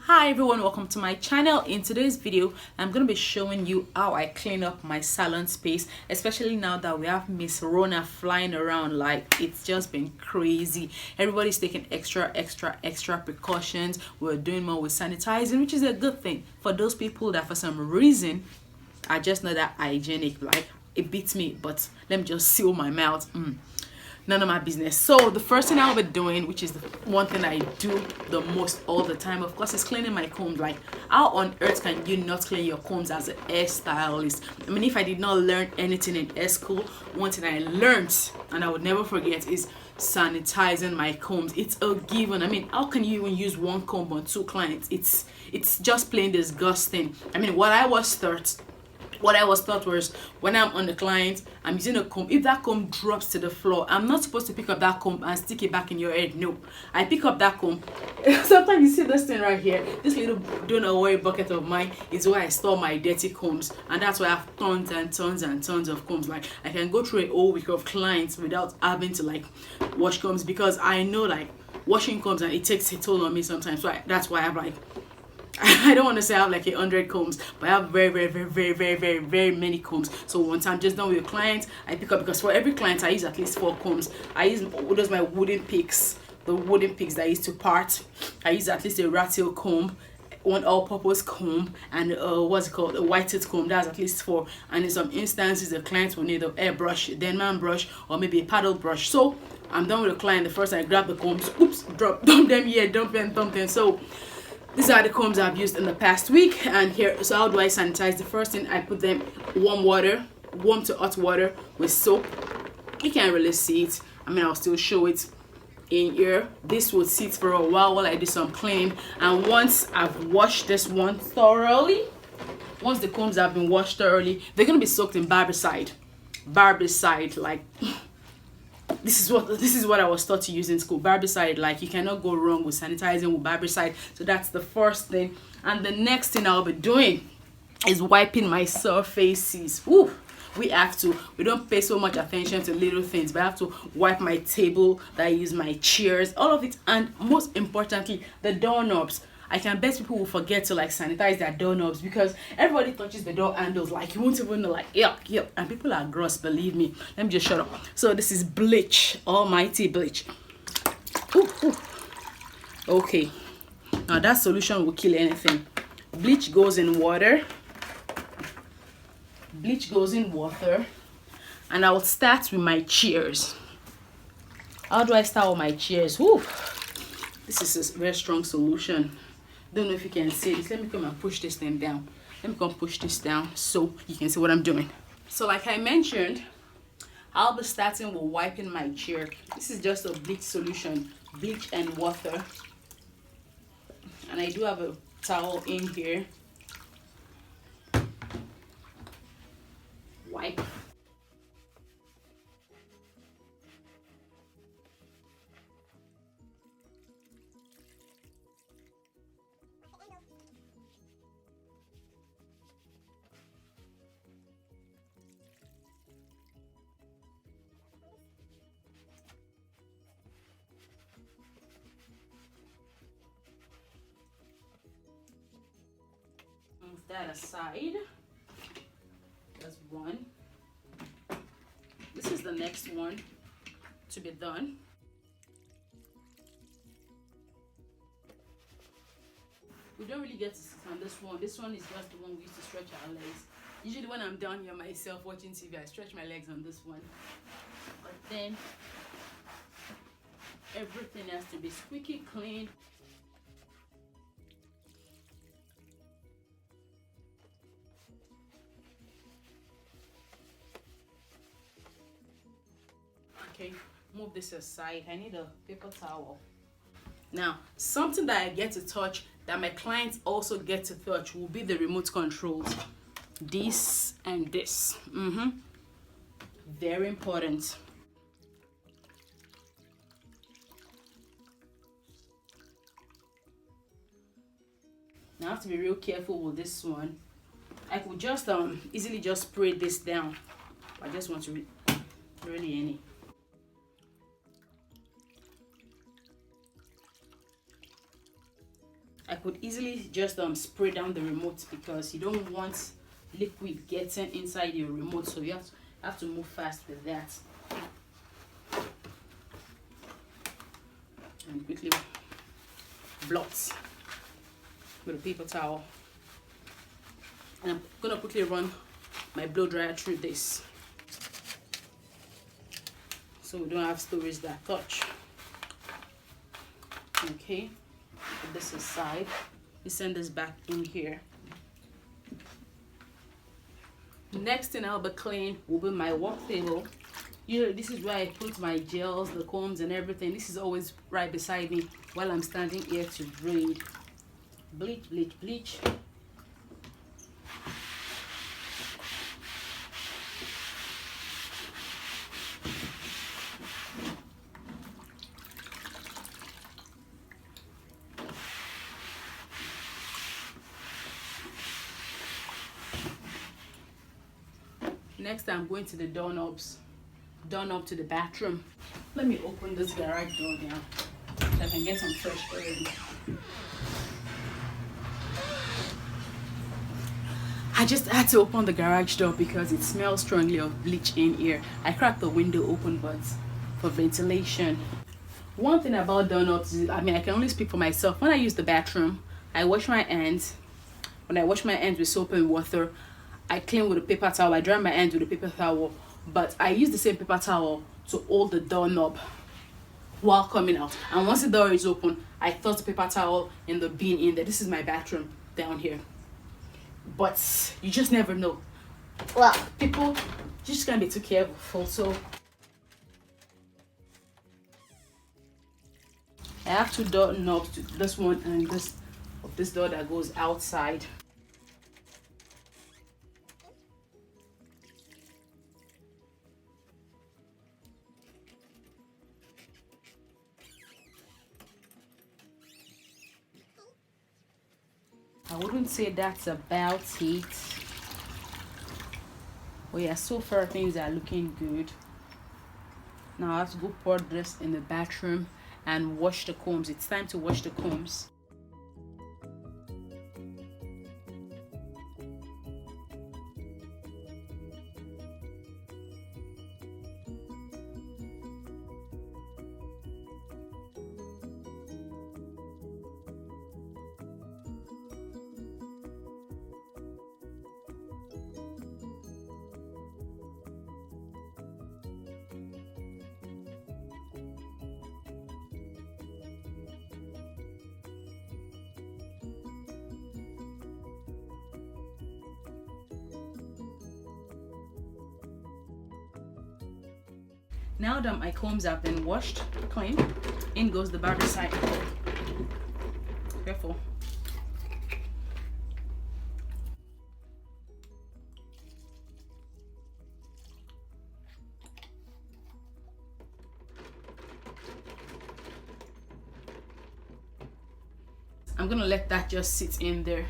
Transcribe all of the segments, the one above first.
Hi everyone, welcome to my channel. In today's video I'm going to be showing you how I clean up my salon space, especially now that we have Miss Rona flying around. Like, it's just been crazy. Everybody's taking extra precautions. We're doing more with sanitizing, which is a good thing for those people that for some reason are just not that hygienic. Like, it beats me, but let me just seal my mouth. None of my business. So the first thing I'll be doing, which is the one thing I do the most all the time, of course, is cleaning my combs. Like, how on earth can you not clean your combs as a hairstylist? I mean, if I did not learn anything in hair school, one thing I learned and I would never forget is sanitizing my combs. It's a given. I mean, how can you even use one comb on two clients? It's just plain disgusting. I mean, what I was taught was, when I'm on the client, I'm using a comb. If that comb drops to the floor, I'm not supposed to pick up that comb and stick it back in your head. No, I pick up that comb. Sometimes you see this thing right here, this little don't worry bucket of mine is where I store my dirty combs, and that's why I have tons and tons and tons of combs. Like, I can go through a whole week of clients without having to like wash combs, because I know like washing combs and it takes a toll on me sometimes. So that's why I have like, I don't want to say I have like 100 combs, but I have very many combs. So once I'm just done with a client, I pick up, because for every client I use at least 4 combs. I use those my wooden picks, the wooden picks that I use to part. I use at least a rat tail comb, one all-purpose comb, and what's it called, a white-tooth comb. That's at least 4. And in some instances the client will need an airbrush, a Denman brush, or maybe a paddle brush. So I'm done with the client. The first I grab the combs, oops, dump them here, dump them. So these are the combs I've used in the past week. And here, so how do I sanitize? The first thing, I put them warm to hot water with soap. You can't really see it. I mean, I'll still show it in here. This will sit for a while I do some cleaning. And once I've washed this one thoroughly, once the combs have been washed thoroughly, they're gonna be soaked in barbicide. Like, this is what I was taught to use in school. Barbicide. Like, you cannot go wrong with sanitizing with barbicide. So that's the first thing. And the next thing I'll be doing is wiping my surfaces. Ooh, we don't pay so much attention to little things, but I have to wipe my table that I use, my chairs, all of it. And most importantly, the doorknobs. I can bet people will forget to like sanitize their doorknobs, because everybody touches the door handles. Like, you won't even know, like, yuck, and people are gross, believe me. Let me just shut up. So this is bleach, almighty bleach. Ooh. Okay, now that solution will kill anything. Bleach goes in water, and I will start with my chairs. How do I start with my chairs? Ooh, this is a very strong solution. Don't know if you can see this. Let me come and push this thing down. So you can see what I'm doing. So like I mentioned, I'll be starting with wiping my chair. This is just a bleach solution, bleach and water. And I do have a towel in here. Wipe. Move that aside. That's one. This is the next one to be done. We don't really get to sit on this one. This one is just the one we used to stretch our legs. Usually when I'm down here myself watching TV, I stretch my legs on this one. But then everything has to be squeaky clean. Okay, move this aside. I need a paper towel. Now, something that I get to touch that my clients also get to touch will be the remote controls. This and this. Very important. Now I have to be real careful with this one. I could just easily just spray this down. I just want to really any. I could easily just spray down the remote, because you don't want liquid getting inside your remote, so you have to move fast with that. And quickly blot with a paper towel. And I'm gonna quickly run my blow dryer through this, so we don't have stories that touch. Okay, put this aside. We send this back in here. Next thing I'll be cleaning will be my work table. This is where I put my gels, the combs, and everything. This is always right beside me while I'm standing here to braid. Bleach, bleach, bleach. Next, I'm going to the doorknobs. Doorknob to the bathroom. Let me open this garage door now so I can get some fresh air in. I just had to open the garage door because it smells strongly of bleach in here. I cracked the window open, but for ventilation. One thing about doorknobs is, I can only speak for myself. When I use the bathroom, I wash my hands. When I wash my hands with soap and water, I clean with a paper towel. I dry my hands with a paper towel, but I use the same paper towel to hold the doorknob while coming out. And once the door is open, I toss the paper towel in the bin in there. This is my bathroom down here. But you just never know. Well, people just can't be too careful. So I have two doorknobs, this one and this door that goes outside. I wouldn't say that's about it. Oh yeah, so far things are looking good. Now I have to go pour this in the bathroom and wash the combs. It's time to wash the combs. Now that my combs have been washed clean, in goes the barbicide. Careful. I'm gonna let that just sit in there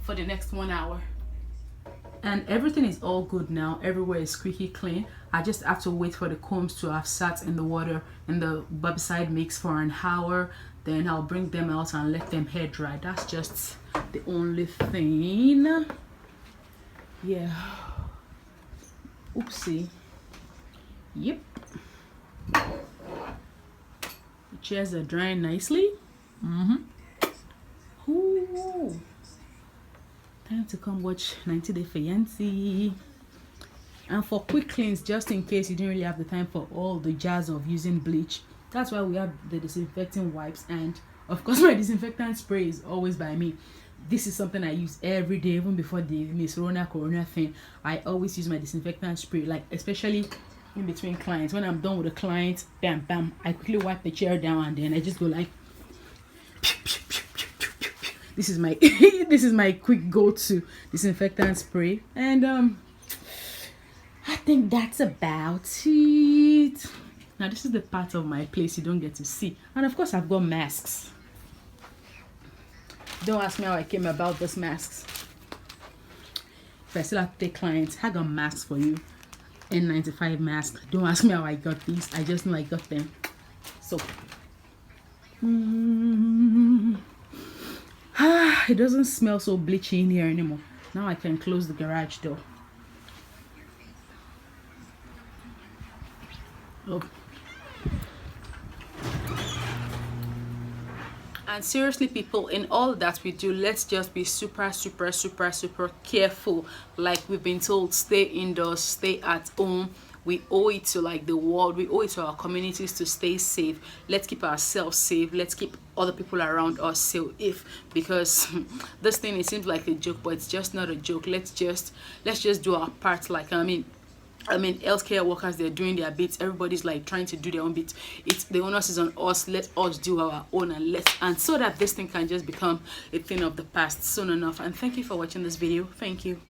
for the next 1 hour. And everything is all good now. Everywhere is squeaky clean. I just have to wait for the combs to have sat in the water and the barbicide mix for an hour. Then I'll bring them out and let them air dry. That's just the only thing. Yeah. Oopsie. Yep. The chairs are drying nicely. Ooh. Time to come watch 90 Day Fiancé. And for quick cleans, just in case you didn't really have the time for all the jazz of using bleach, that's why we have the disinfecting wipes, and of course my disinfectant spray is always by me. This is something I use every day, even before the Miss Rona Corona thing. I always use my disinfectant spray, like especially in between clients. When I'm done with a client, bam bam, I quickly wipe the chair down and then I just go like this is my this is my quick go-to disinfectant spray. And I think that's about it. Now this is the part of my place you don't get to see. And of course I've got masks. Don't ask me how I came about those masks. If I still have to take clients, I got masks for you. N95 mask. Don't ask me how I got these. I just know I got them. So It doesn't smell so bleachy in here anymore. Now I can close the garage door. Oh. And seriously, people, in all that we do, let's just be super careful. Like we've been told, stay indoors, stay at home. We owe it to like the world, we owe it to our communities to stay safe. Let's keep ourselves safe, let's keep other people around us safe, because this thing, it seems like a joke, but it's just not a joke. Let's just do our part. Like healthcare workers, they're doing their bits. Everybody's like trying to do their own bit. It's the onus is on us. Let us do our own, and so that this thing can just become a thing of the past soon enough. And thank you for watching this video. Thank you.